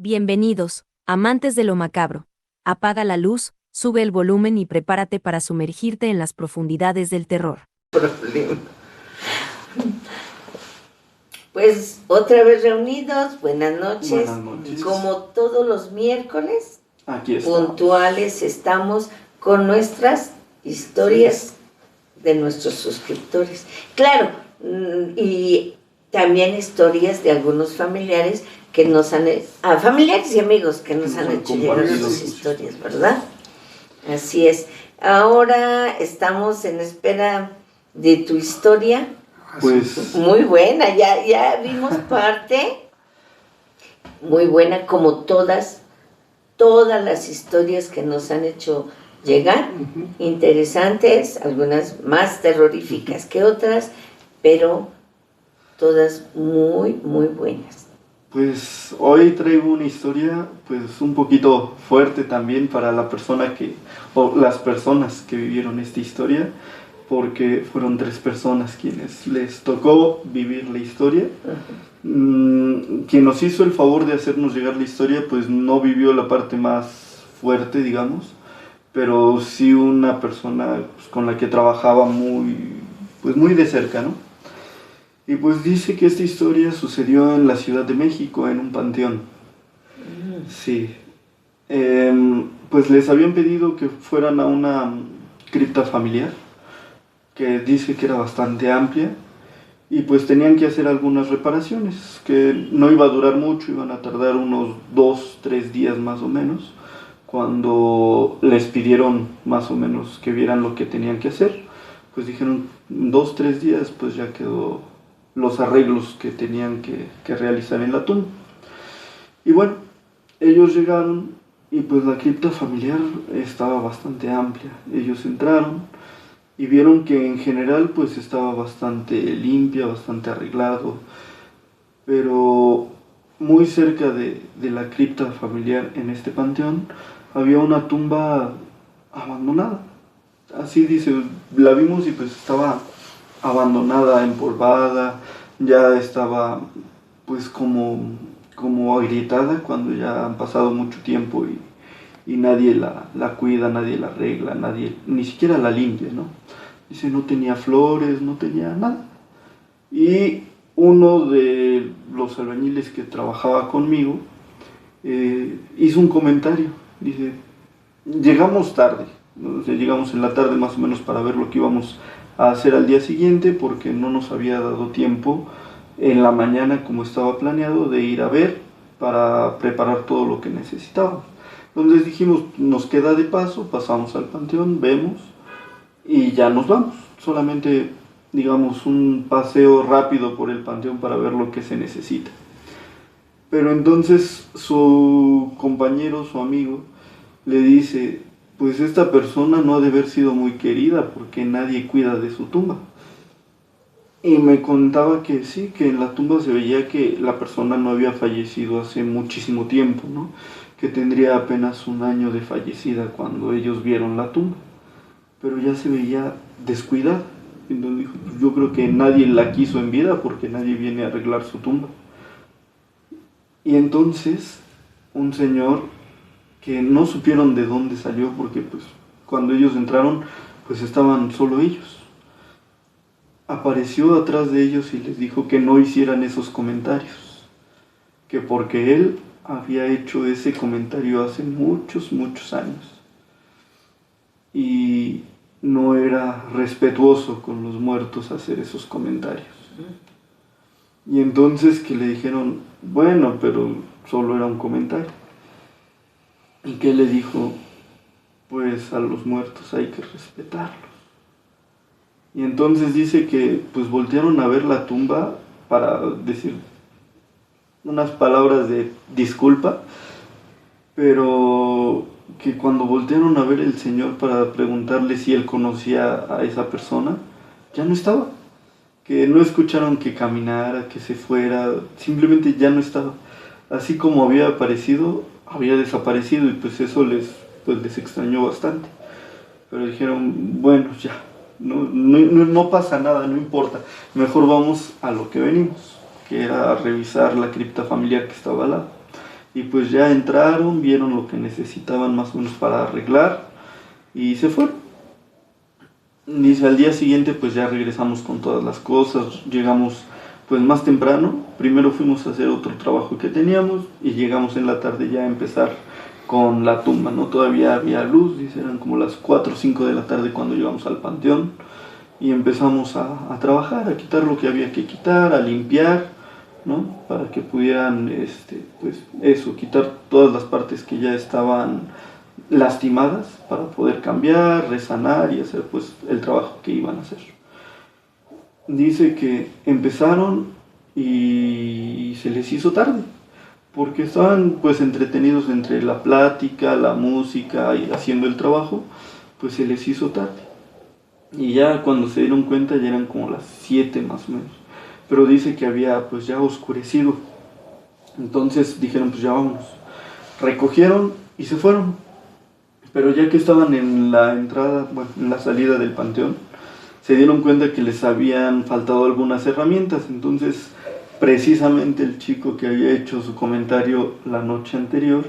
Bienvenidos, amantes de lo macabro. Apaga la luz, sube el volumen y prepárate para sumergirte en las profundidades del terror. Problema. Pues otra vez reunidos, buenas noches. Buenas noches. Como todos los miércoles, Aquí estamos. puntuales estamos con nuestras historias de nuestros suscriptores. Claro, y también historias de algunos familiares que nos han... familiares y amigos que nos han hecho llegar sus historias, ¿verdad? Así es. Ahora estamos en espera de tu historia. Pues Muy buena, ya vimos parte. Muy buena, como todas las historias que nos han hecho llegar. Interesantes, algunas más terroríficas que otras, pero todas muy, muy buenas. Pues hoy traigo una historia pues un poquito fuerte también para la persona o las personas que vivieron esta historia, porque fueron 3 personas quienes les tocó vivir la historia. Quien nos hizo el favor de hacernos llegar la historia pues no vivió la parte más fuerte, digamos, pero sí una persona pues, con la que trabajaba muy de cerca, ¿no? Y pues dice que esta historia sucedió en la Ciudad de México, en un panteón. Sí. Pues les habían pedido que fueran a una cripta familiar, que dice que era bastante amplia, y pues tenían que hacer algunas reparaciones, que no iba a durar mucho, iban a tardar unos 2-3 días más o menos, cuando les pidieron más o menos que vieran lo que tenían que hacer. Pues dijeron 2-3 días, pues ya quedó los arreglos que tenían que realizar en la tumba. Y bueno, ellos llegaron y pues la cripta familiar estaba bastante amplia. Ellos entraron y vieron que en general pues estaba bastante limpia, bastante arreglado, pero muy cerca de la cripta familiar en este panteón había una tumba abandonada. Así dice, la vimos y pues estaba abandonada, empolvada, ya estaba pues como agrietada cuando ya han pasado mucho tiempo y nadie la cuida, nadie la arregla, nadie ni siquiera la limpia, ¿no? Dice, no tenía flores, no tenía nada. Y uno de los albañiles que trabajaba conmigo hizo un comentario, dice, llegamos tarde, ¿no? O sea, llegamos en la tarde más o menos para ver lo que íbamos a hacer al día siguiente, porque no nos había dado tiempo en la mañana, como estaba planeado, de ir a ver para preparar todo lo que necesitábamos. Entonces dijimos, nos queda de paso, pasamos al panteón, vemos y ya nos vamos. Solamente, digamos, un paseo rápido por el panteón para ver lo que se necesita. Pero entonces su compañero, su amigo, le dice, pues esta persona no ha de haber sido muy querida porque nadie cuida de su tumba. Y me contaba que sí, que en la tumba se veía que la persona no había fallecido hace muchísimo tiempo, ¿no? Que tendría apenas 1 año de fallecida cuando ellos vieron la tumba. Pero ya se veía descuidada. Entonces dijo, pues yo creo que nadie la quiso en vida porque nadie viene a arreglar su tumba. Y entonces un señor que no supieron de dónde salió, porque pues cuando ellos entraron pues estaban solo ellos, apareció atrás de ellos y les dijo que no hicieran esos comentarios, que porque él había hecho ese comentario hace muchos años y no era respetuoso con los muertos hacer esos comentarios. Y entonces que le dijeron, bueno, pero solo era un comentario. ¿Y qué le dijo? Pues a los muertos hay que respetarlos. Y entonces dice que pues voltearon a ver la tumba para decir unas palabras de disculpa, pero que cuando voltearon a ver el Señor para preguntarle si él conocía a esa persona, ya no estaba. Que no escucharon que caminara, que se fuera, simplemente ya no estaba. Así como había aparecido, había desaparecido y pues eso les extrañó bastante. Pero dijeron, bueno, ya, no pasa nada, no importa, mejor vamos a lo que venimos, que era revisar la cripta familiar que estaba al lado. Y pues ya entraron, vieron lo que necesitaban más o menos para arreglar y se fueron. Dice, al día siguiente pues ya regresamos con todas las cosas, llegamos pues más temprano, primero fuimos a hacer otro trabajo que teníamos y llegamos en la tarde ya a empezar con la tumba, ¿no? Todavía había luz, dice, eran como las 4 o 5 de la tarde cuando llegamos al panteón y empezamos a trabajar, a quitar lo que había que quitar, a limpiar, ¿no? Para que pudieran, pues eso, quitar todas las partes que ya estaban lastimadas para poder cambiar, resanar y hacer pues el trabajo que iban a hacer. Dice que empezaron y se les hizo tarde, porque estaban pues entretenidos entre la plática, la música y haciendo el trabajo, pues se les hizo tarde. Y ya cuando se dieron cuenta ya eran como las 7 más o menos. Pero dice que había pues ya oscurecido. Entonces dijeron pues ya vámonos. Recogieron y se fueron. Pero ya que estaban en la entrada, bueno, en la salida del panteón, se dieron cuenta que les habían faltado algunas herramientas. Entonces, precisamente el chico que había hecho su comentario la noche anterior,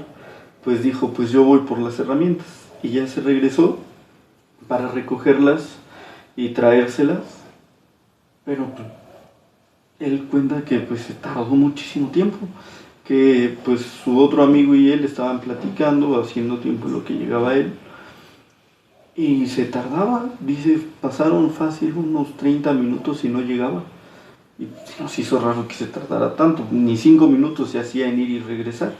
pues dijo, pues yo voy por las herramientas. Y ya se regresó para recogerlas y traérselas. Pero él cuenta que pues se tardó muchísimo tiempo, que pues su otro amigo y él estaban platicando, haciendo tiempo en lo que llegaba él, y se tardaba, dice, pasaron fácil unos 30 minutos y no llegaba, y nos hizo raro que se tardara tanto, ni 5 minutos se hacía en ir y regresar.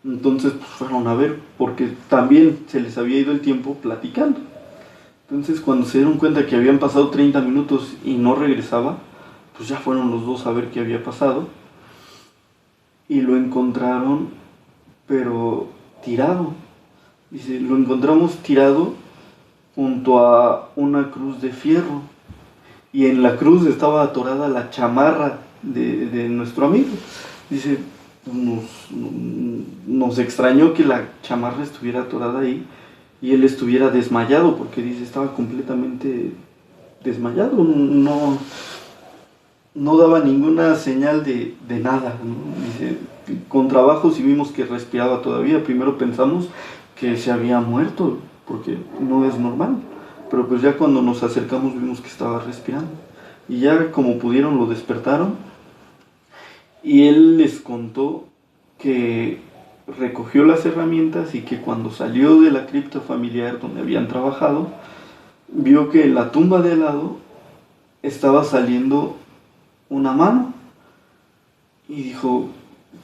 Entonces pues fueron a ver, porque también se les había ido el tiempo platicando. Entonces cuando se dieron cuenta que habían pasado 30 minutos y no regresaba, pues ya fueron los dos a ver qué había pasado. Y lo encontraron, pero tirado. Dice, lo encontramos tirado junto a una cruz de fierro. Y en la cruz estaba atorada la chamarra de nuestro amigo. Dice, nos extrañó que la chamarra estuviera atorada ahí y él estuviera desmayado, porque dice, estaba completamente desmayado, no daba ninguna señal de nada, ¿no? Dice, con trabajo sí vimos que respiraba todavía, primero pensamos que se había muerto, porque no es normal, pero pues ya cuando nos acercamos vimos que estaba respirando, y ya como pudieron lo despertaron, y él les contó que recogió las herramientas y que cuando salió de la cripta familiar donde habían trabajado, vio que en la tumba de al lado estaba saliendo una mano, y dijo,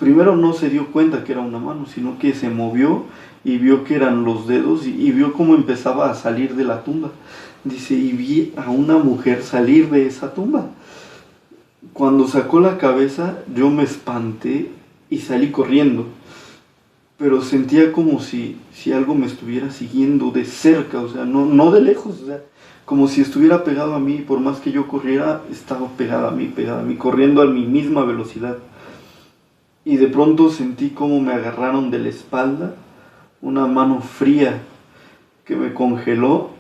primero no se dio cuenta que era una mano, sino que se movió y vio que eran los dedos y vio cómo empezaba a salir de la tumba. Dice, y vi a una mujer salir de esa tumba. Cuando sacó la cabeza yo me espanté y salí corriendo, pero sentía como si algo me estuviera siguiendo de cerca, o sea, no de lejos, o sea, como si estuviera pegado a mí, por más que yo corriera, estaba pegada a mí, corriendo a mi misma velocidad. Y de pronto sentí como me agarraron de la espalda una mano fría que me congeló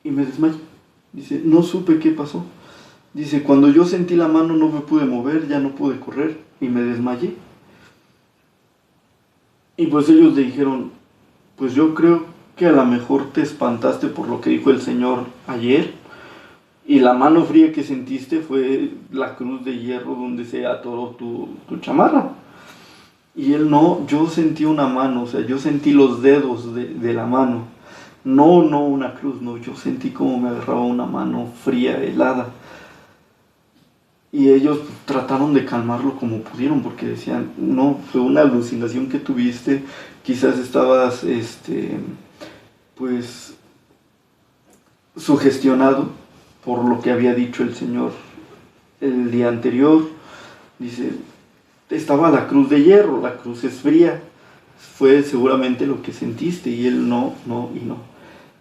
y me desmayé. Dice, no supe qué pasó. Dice, cuando yo sentí la mano no me pude mover, ya no pude correr y me desmayé. Y pues ellos le dijeron, pues yo creo que a lo mejor te espantaste por lo que dijo el Señor ayer, y la mano fría que sentiste fue la cruz de hierro donde se atoró tu chamarra. Y él, no, yo sentí una mano, o sea, yo sentí los dedos de la mano, no una cruz, no, yo sentí como me agarraba una mano fría, helada. Y ellos trataron de calmarlo como pudieron, porque decían, no, fue una alucinación que tuviste, quizás estabas, pues, sugestionado por lo que había dicho el Señor el día anterior. Dice, estaba la cruz de hierro, la cruz es fría, fue seguramente lo que sentiste, y él no.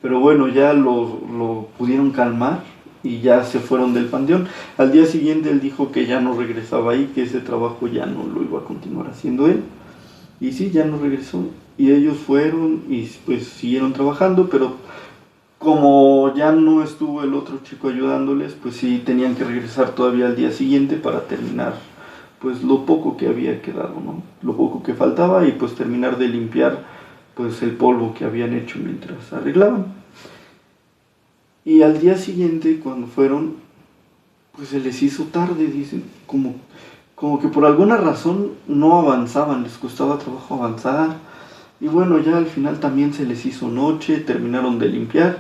Pero bueno, ya lo pudieron calmar y ya se fueron del panteón. Al día siguiente él dijo que ya no regresaba ahí, que ese trabajo ya no lo iba a continuar haciendo él. Y sí, ya no regresó. Y ellos fueron y pues siguieron trabajando, pero como ya no estuvo el otro chico ayudándoles, pues sí tenían que regresar todavía al día siguiente para terminar pues lo poco que había quedado, ¿no? Lo poco que faltaba y pues terminar de limpiar pues el polvo que habían hecho mientras arreglaban. Y al día siguiente, cuando fueron, pues se les hizo tarde, dicen, como que por alguna razón no avanzaban, les costaba trabajo avanzar. Y bueno, ya al final también se les hizo noche, terminaron de limpiar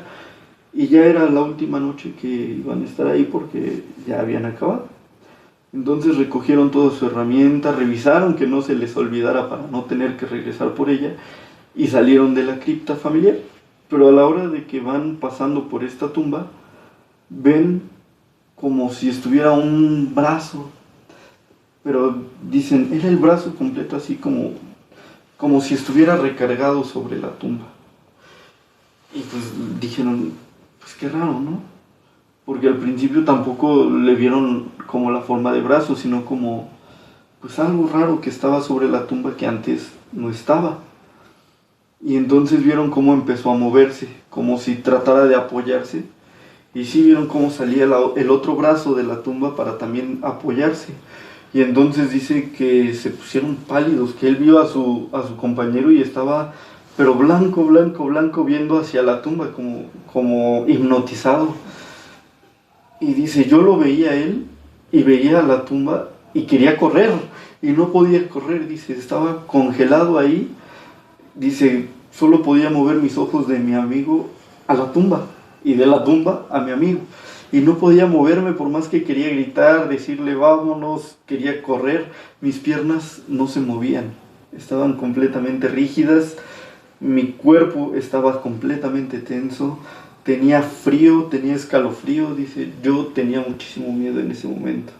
y ya era la última noche que iban a estar ahí porque ya habían acabado. Entonces recogieron toda su herramienta, revisaron que no se les olvidara para no tener que regresar por ella y salieron de la cripta familiar. Pero a la hora de que van pasando por esta tumba, ven como si estuviera un brazo, pero dicen, era el brazo completo así como si estuviera recargado sobre la tumba. Y pues dijeron, pues qué raro, ¿no? Porque al principio tampoco le vieron como la forma de brazo, sino como pues algo raro que estaba sobre la tumba que antes no estaba. Y entonces vieron cómo empezó a moverse, como si tratara de apoyarse. Y sí vieron cómo salía el otro brazo de la tumba para también apoyarse. Y entonces dice que se pusieron pálidos, que él vio a su compañero y estaba, pero blanco, blanco, blanco, viendo hacia la tumba, como hipnotizado. Y dice, yo lo veía a él y veía a la tumba y quería correr. Y no podía correr, dice, estaba congelado ahí. Dice, solo podía mover mis ojos de mi amigo a la tumba y de la tumba a mi amigo. Y no podía moverme por más que quería gritar, decirle vámonos, quería correr. Mis piernas no se movían, estaban completamente rígidas, mi cuerpo estaba completamente tenso, tenía frío, tenía escalofrío, dice, yo tenía muchísimo miedo en ese momento.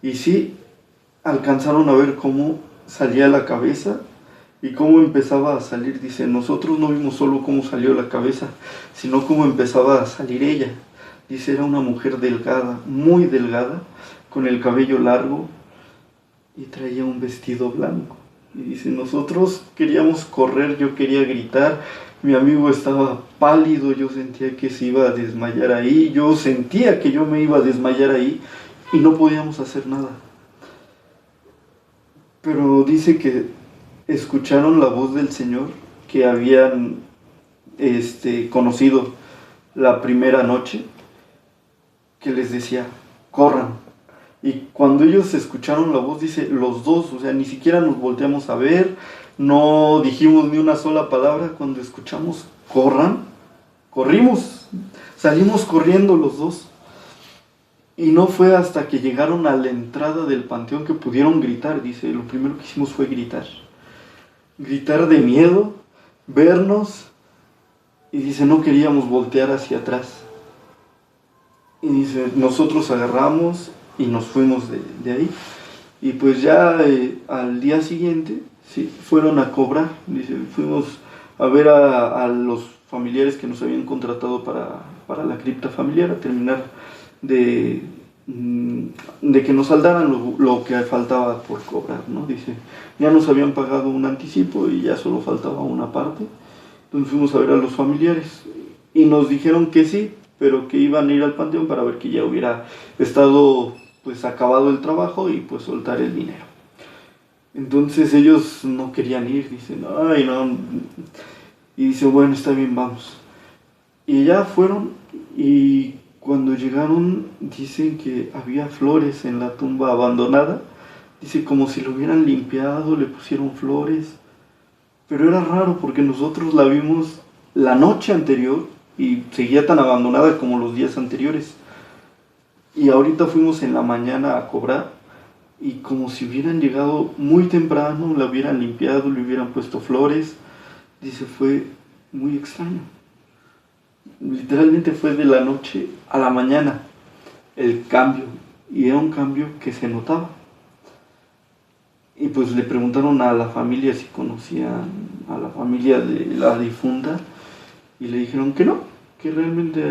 Y sí, alcanzaron a ver cómo salía la cabeza y cómo empezaba a salir, dice, nosotros no vimos solo cómo salió la cabeza, sino cómo empezaba a salir ella. Dice, era una mujer delgada, muy delgada, con el cabello largo y traía un vestido blanco. Y dice, nosotros queríamos correr, yo quería gritar, mi amigo estaba pálido, yo sentía que se iba a desmayar ahí, yo sentía que yo me iba a desmayar ahí y no podíamos hacer nada. Pero dice que escucharon la voz del Señor que habían conocido la primera noche, que les decía, corran. Y cuando ellos escucharon la voz, dice, los dos, o sea, ni siquiera nos volteamos a ver, no dijimos ni una sola palabra. Cuando escuchamos, corran, corrimos, salimos corriendo los dos. Y no fue hasta que llegaron a la entrada del panteón que pudieron gritar, dice, lo primero que hicimos fue gritar. Gritar de miedo, vernos, y dice, no queríamos voltear hacia atrás. Y dice, nosotros agarramos y nos fuimos de ahí. Y pues ya al día siguiente, sí, fueron a cobrar. Dice, fuimos a ver a los familiares que nos habían contratado para la cripta familiar, a terminar de que nos saldaran lo que faltaba por cobrar, ¿no? Dice, ya nos habían pagado un anticipo y ya solo faltaba una parte. Entonces fuimos a ver a los familiares y nos dijeron que sí, pero que iban a ir al panteón para ver que ya hubiera estado pues acabado el trabajo y pues soltar el dinero. Entonces ellos no querían ir, dicen, ay no, y dice, bueno, está bien, vamos. Y ya fueron y cuando llegaron dicen que había flores en la tumba abandonada, dice como si lo hubieran limpiado, le pusieron flores, pero era raro porque nosotros la vimos la noche anterior y seguía tan abandonada como los días anteriores. Y ahorita fuimos en la mañana a cobrar y como si hubieran llegado muy temprano, la hubieran limpiado, le hubieran puesto flores. Dice, fue muy extraño. Literalmente fue de la noche a la mañana el cambio, y era un cambio que se notaba. Y pues le preguntaron a la familia si conocían a la familia de la difunta, y le dijeron que no, que realmente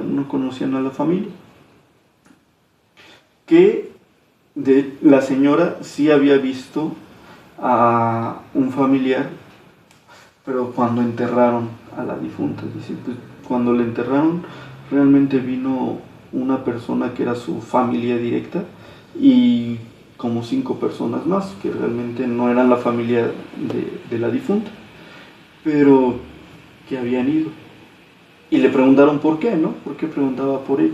no conocían a la familia. Que la señora sí había visto a un familiar, pero cuando enterraron a la difunta, dice, pues, cuando la enterraron realmente vino una persona que era su familia directa y como 5 personas más, que realmente no eran la familia de la difunta, pero que habían ido. Y le preguntaron por qué, ¿no? ¿Por qué preguntaba por él?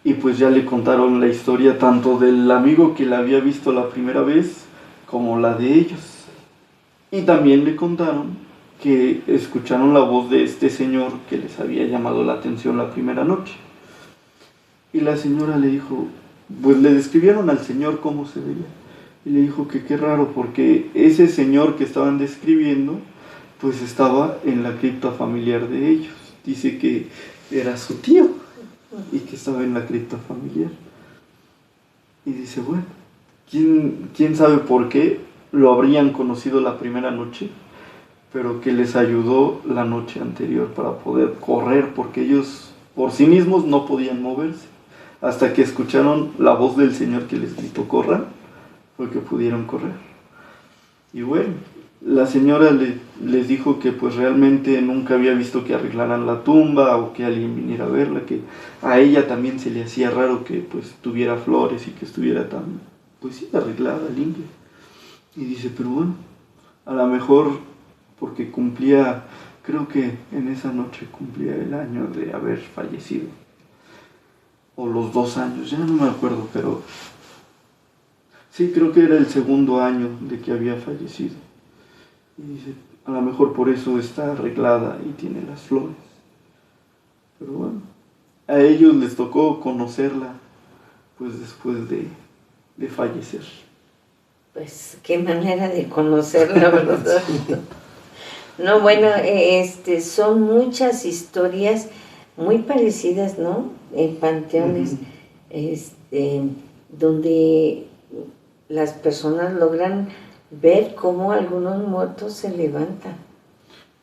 Y pues ya le contaron la historia tanto del amigo que la había visto la primera vez, como la de ellos. Y también le contaron que escucharon la voz de este señor que les había llamado la atención la primera noche. Y la señora le dijo, pues le describieron al señor cómo se veía. Y le dijo que qué raro, porque ese señor que estaban describiendo, pues estaba en la cripta familiar de ellos. Dice que era su tío y que estaba en la cripta familiar. Y dice, bueno, ¿quién sabe por qué lo habrían conocido la primera noche? Pero que les ayudó la noche anterior para poder correr, porque ellos por sí mismos no podían moverse. Hasta que escucharon la voz del Señor que les gritó, corran, fue que pudieron correr. Y bueno, la señora les dijo que pues realmente nunca había visto que arreglaran la tumba o que alguien viniera a verla, que a ella también se le hacía raro que pues tuviera flores y que estuviera tan, pues sí, arreglada, limpia. Y dice, pero bueno, a lo mejor porque cumplía, creo que en esa noche cumplía el año de haber fallecido, o los 2 años, ya no me acuerdo, pero sí, creo que era el segundo año de que había fallecido. Y dice, a lo mejor por eso está arreglada y tiene las flores. Pero bueno, a ellos les tocó conocerla, pues después de fallecer. Pues qué manera de conocerla, ¿verdad? No, bueno, son muchas historias muy parecidas, ¿no? En panteones, donde las personas logran ver cómo algunos muertos se levantan.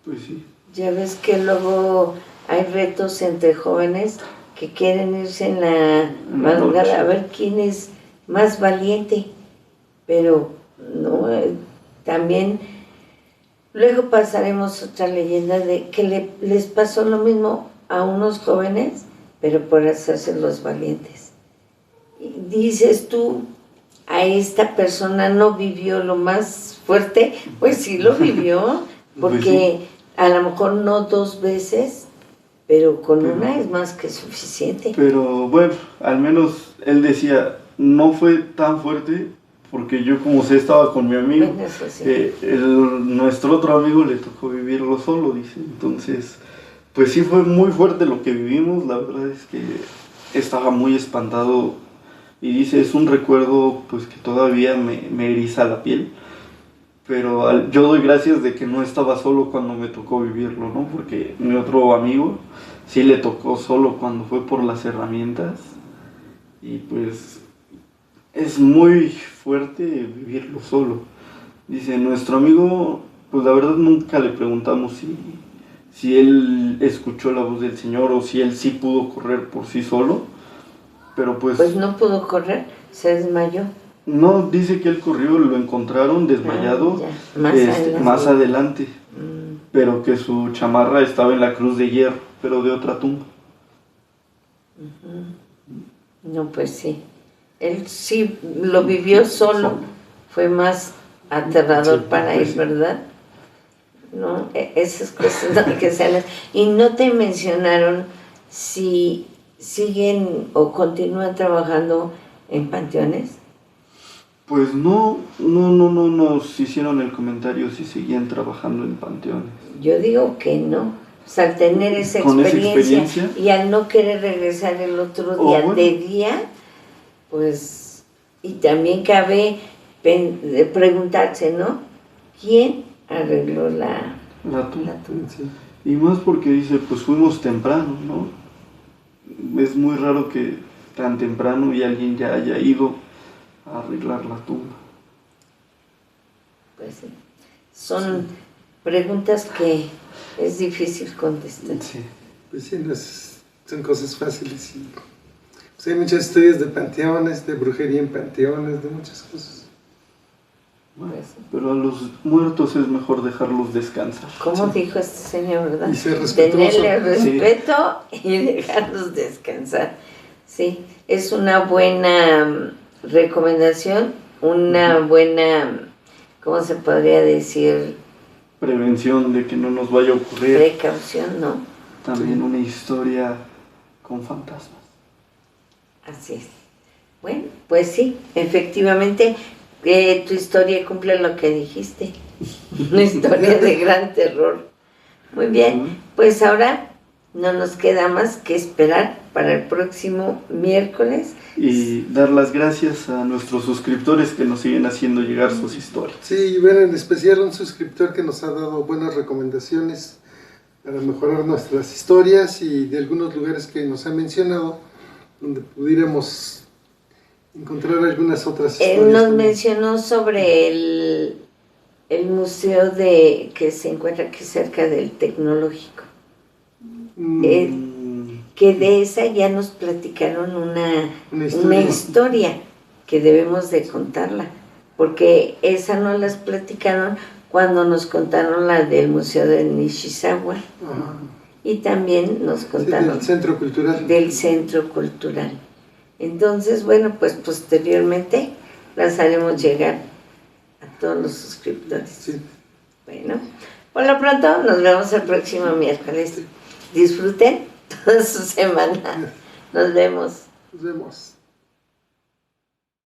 Pues sí. Ya ves que luego hay retos entre jóvenes que quieren irse en la madrugada a ver quién es más valiente, pero no, también luego pasaremos otra leyenda de que les pasó lo mismo a unos jóvenes, pero por hacerse los valientes. Y dices tú, a esta persona no vivió lo más fuerte, pues sí lo vivió, porque pues sí, a lo mejor no 2 veces, pero con una es más que suficiente. Pero bueno, al menos él decía, no fue tan fuerte, porque yo como sé estaba con mi amigo, bueno, eso sí. Nuestro otro amigo le tocó vivirlo solo, dice, entonces, pues sí fue muy fuerte lo que vivimos, la verdad es que estaba muy espantado. Y dice, es un recuerdo pues que todavía me eriza la piel, pero yo doy gracias de que no estaba solo cuando me tocó vivirlo, ¿no? Porque mi otro amigo sí le tocó solo cuando fue por las herramientas, y pues es muy fuerte vivirlo solo. Dice, nuestro amigo, pues la verdad nunca le preguntamos si él escuchó la voz del Señor o si él sí pudo correr por sí solo. Pero pues no pudo correr, se desmayó. No, dice que él corrió, lo encontraron desmayado más adelante. Pero que su chamarra estaba en la cruz de hierro, pero de otra tumba. No, pues sí. Él sí lo vivió solo. Fue más aterrador para él, ¿verdad? No, esas cosas no que salen. Y no te mencionaron si siguen o continúan trabajando en panteones. Pues no nos hicieron el comentario si seguían trabajando en panteones. Yo digo que no. O sea, al tener esa experiencia y al no querer regresar el otro día de día, pues, y también cabe preguntarse, ¿no? ¿Quién arregló la tumba? Sí. Y más porque dice, pues fuimos temprano, ¿no? Es muy raro que tan temprano y alguien ya haya ido a arreglar la tumba. Pues sí. Son preguntas que es difícil contestar. Sí. Pues sí, son cosas fáciles. Pues hay muchas historias de panteones, de brujería en panteones, de muchas cosas. Bueno, pero a los muertos es mejor dejarlos descansar. ¿Cómo dijo este señor, verdad? Y ser respetuoso. Tenerle respeto y dejarlos descansar. Sí, es una buena recomendación, una buena, ¿cómo se podría decir? Prevención de que no nos vaya a ocurrir. Precaución, ¿no? También una historia con fantasmas. Así es. Bueno, pues sí, efectivamente, tu historia cumple lo que dijiste. Una historia de gran terror. Muy bien, pues ahora no nos queda más que esperar para el próximo miércoles. Y dar las gracias a nuestros suscriptores que nos siguen haciendo llegar sus historias. Sí, y bueno, en especial un suscriptor que nos ha dado buenas recomendaciones para mejorar nuestras historias y de algunos lugares que nos ha mencionado, donde pudiéramos encontrar algunas otras historias. Él nos también mencionó sobre el museo que se encuentra aquí cerca del Tecnológico. Que de esa ya nos platicaron una historia que debemos de contarla, porque esa no las platicaron cuando nos contaron la del Museo de Nishizawa. Ajá. Y también nos contaron del Centro Cultural. Del Centro Cultural. Entonces, bueno, pues posteriormente las haremos llegar a todos los suscriptores. Sí. Bueno, por lo pronto nos vemos el próximo miércoles. Disfruten toda su semana. Nos vemos. Nos vemos.